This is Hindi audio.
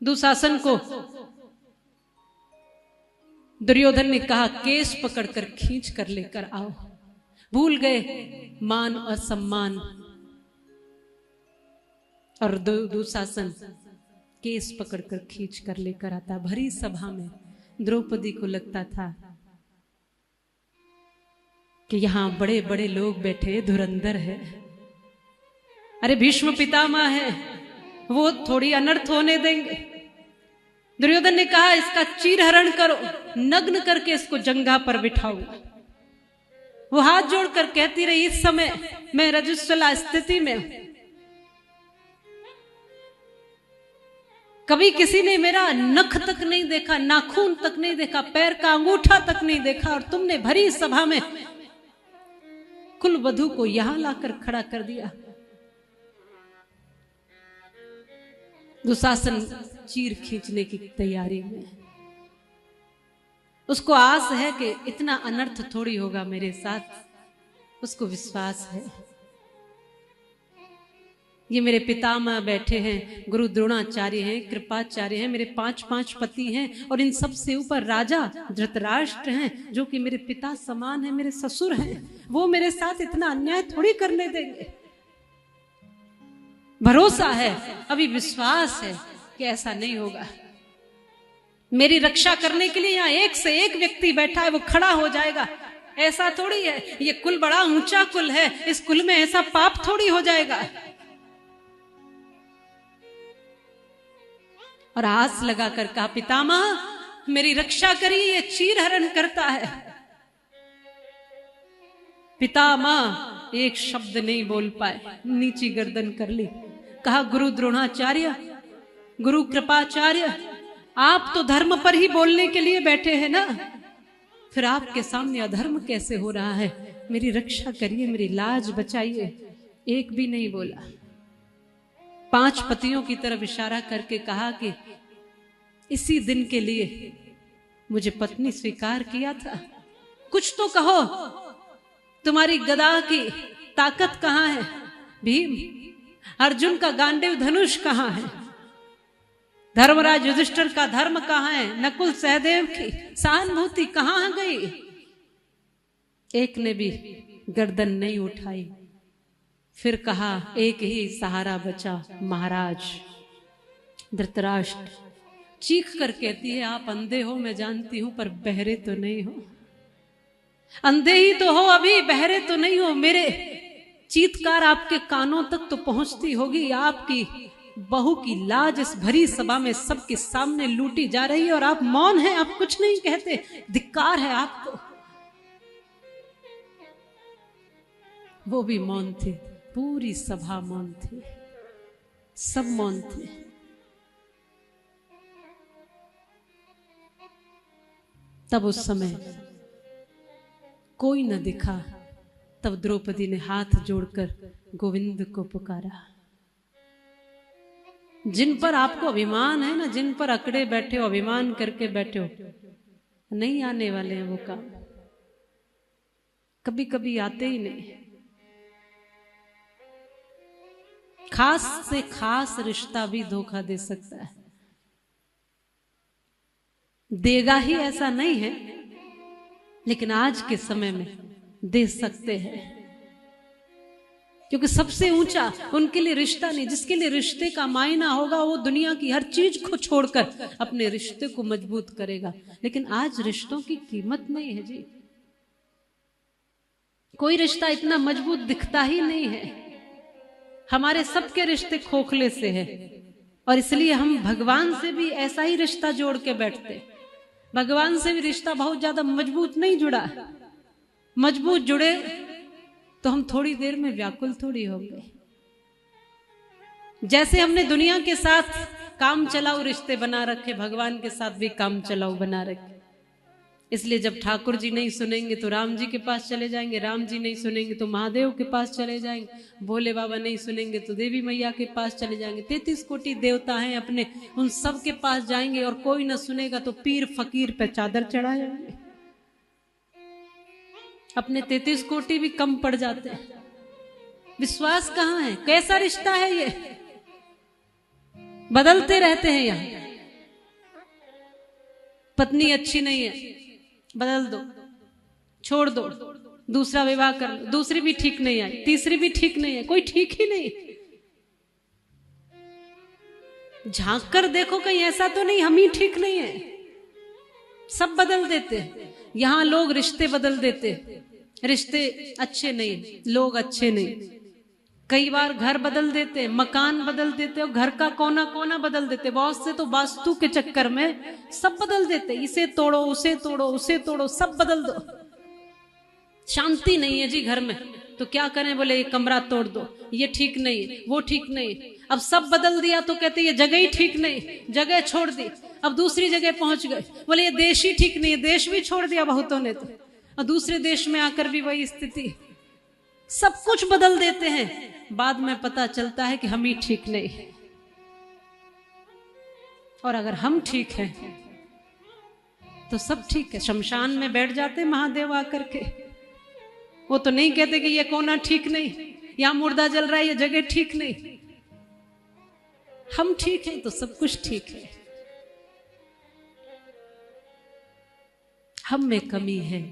दुशासन को दुर्योधन ने कहा केस पकड़कर खींच कर लेकर आओ। भूल गए मान और सम्मान, और दुशासन केस पकड़कर खींच कर लेकर आता। भरी सभा में द्रौपदी को लगता था कि यहां बड़े बड़े लोग बैठे, धुरंधर है, अरे भीष्म पितामह है, वो थोड़ी अनर्थ होने देंगे। दुर्योधन ने कहा इसका चीरहरण करो, नग्न करके इसको जंघा पर बिठाओ। वो हाथ जोड़कर कहती रही इस समय मैं रजस्वला स्थिति में हूं, कभी किसी ने मेरा नख तक नहीं देखा, नाखून तक नहीं देखा, पैर का अंगूठा तक नहीं देखा, और तुमने भरी सभा में कुल वधू को यहां लाकर खड़ा कर दिया। दुशासन चीर खींचने की तैयारी में, उसको आस है कि इतना अनर्थ थोड़ी होगा मेरे साथ, उसको विश्वास है ये मेरे पितामह बैठे हैं, गुरु द्रोणाचार्य हैं, कृपाचार्य हैं, मेरे 5 पति हैं, और इन सब से ऊपर राजा धृतराष्ट्र हैं जो कि मेरे पिता समान हैं, मेरे ससुर हैं, वो मेरे साथ इतना अन्याय थोड़ी करने देंगे। भरोसा है, अभी विश्वास है कि ऐसा नहीं होगा। मेरी रक्षा करने के लिए यहाँ एक से एक व्यक्ति बैठा है, वो खड़ा हो जाएगा, ऐसा थोड़ी है। ये कुल बड़ा ऊंचा कुल है, इस कुल में ऐसा पाप थोड़ी हो जाएगा। और आस लगाकर कहा पितामह मेरी रक्षा करिए, ये चीरहरण करता है। पितामह एक शब्द नहीं बोल पाए, नीची गर्दन कर ली। कहा गुरु द्रोणाचार्य, गुरु कृपाचार्य, आप तो धर्म पर ही बोलने के लिए बैठे हैं ना, फिर आपके सामने अधर्म कैसे हो रहा है? मेरी रक्षा करिए, मेरी लाज बचाइए। एक भी नहीं बोला। 5 पतियों की तरफ इशारा करके कहा कि इसी दिन के लिए मुझे पत्नी स्वीकार किया था, कुछ तो कहो, तुम्हारी गदा की ताकत कहां है? भीम, अर्जुन का गांडीव धनुष कहां है? धर्मराज युधिष्ठिर का धर्म कहां है? नकुल सहदेव की सहानुभूति कहां गई? एक ने भी गर्दन नहीं उठाई। फिर कहा एक ही सहारा बचा, महाराज। धृतराष्ट्र चीख कर कहती है आप अंधे हो मैं जानती हूं, पर बहरे तो नहीं हो। अंधे ही तो हो अभी, बहरे तो नहीं हो। मेरे चीत्कार आपके कानों तक तो पहुंचती होगी। आपकी बहू की लाज इस भरी सभा में सबके सामने लूटी जा रही है और आप मौन हैं, आप कुछ नहीं कहते। धिक्कार है आपको। वो भी मौन थे, पूरी सभा मौन थी, सब मौन थे। तब उस समय कोई न दिखा। तब द्रौपदी ने हाथ जोड़कर गोविंद को पुकारा। जिन पर आपको अभिमान है ना, जिन पर अकड़े बैठे हो, अभिमान करके बैठे हो, नहीं आने वाले हैं वो काम। कभी कभी आते ही नहीं। खास से खास रिश्ता भी धोखा दे सकता है। देगा ही ऐसा नहीं है, लेकिन आज के समय में दे सकते हैं, क्योंकि सबसे ऊंचा उनके लिए रिश्ता नहीं। जिसके लिए रिश्ते का मायना होगा वो दुनिया की हर चीज को छोड़कर अपने रिश्ते को मजबूत करेगा। लेकिन आज रिश्तों की कीमत नहीं है जी। कोई रिश्ता इतना मजबूत दिखता ही नहीं है। हमारे सबके रिश्ते खोखले से हैं, और इसलिए हम भगवान से भी ऐसा ही रिश्ता जोड़ के बैठते। भगवान से भी रिश्ता बहुत ज्यादा मजबूत नहीं जुड़ा। मजबूत जुड़े तो हम थोड़ी देर में व्याकुल थोड़ी हो गए। जैसे हमने दुनिया के साथ काम चलाऊ रिश्ते बना रखे, भगवान के साथ भी काम चलाऊ बना रखे। इसलिए जब ठाकुर जी नहीं सुनेंगे तो राम जी के पास चले जाएंगे, राम जी नहीं सुनेंगे तो महादेव के पास चले जाएंगे, भोले बाबा नहीं सुनेंगे तो देवी मैया के पास चले जाएंगे। 33 कोटि देवता हैं अपने, उन सब के पास जाएंगे। और कोई ना सुनेगा तो पीर फकीर पे चादर चढ़ाएंगे। अपने 33 कोटि भी कम पड़ जाते हैं। विश्वास कहाँ है? कैसा रिश्ता है ये? बदलते रहते हैं यहाँ। पत्नी अच्छी नहीं है, बदल दो, छोड़ दो, दूसरा विवाह कर लो, दूसरी भी ठीक नहीं आई, तीसरी भी ठीक नहीं है, कोई ठीक ही नहीं। झांक कर देखो कहीं ऐसा तो नहीं हम ही ठीक नहीं है। सब बदल देते, यहां लोग रिश्ते बदल देते, रिश्ते अच्छे नहीं, लोग अच्छे नहीं। कई बार घर बदल देते, मकान बदल देते और घर का कोना कोना बदल देते। बहुत से तो वास्तु के चक्कर में सब बदल देते, इसे तोड़ो, उसे तोड़ो, उसे तोड़ो, सब बदल दो। शांति नहीं है जी घर में, तो क्या करें? बोले ये कमरा तोड़ दो, ये ठीक नहीं, वो ठीक नहीं। अब सब बदल दिया तो कहते ये जगह ही ठीक नहीं, जगह छोड़ दी, अब दूसरी जगह पहुंच गए। बोले ये देश ही ठीक नहीं है, देश भी छोड़ दिया बहुतों ने तो, और दूसरे देश में आकर भी वही स्थिति। सब कुछ बदल देते हैं, बाद में पता चलता है कि हम ही ठीक नहीं है। और अगर हम ठीक हैं तो सब ठीक है। शमशान में बैठ जाते महादेव आकर के, वो तो नहीं कहते कि ये कोना ठीक नहीं, यहां मुर्दा जल रहा है, ये जगह ठीक नहीं। हम ठीक हैं तो सब कुछ ठीक है। हम में कमी है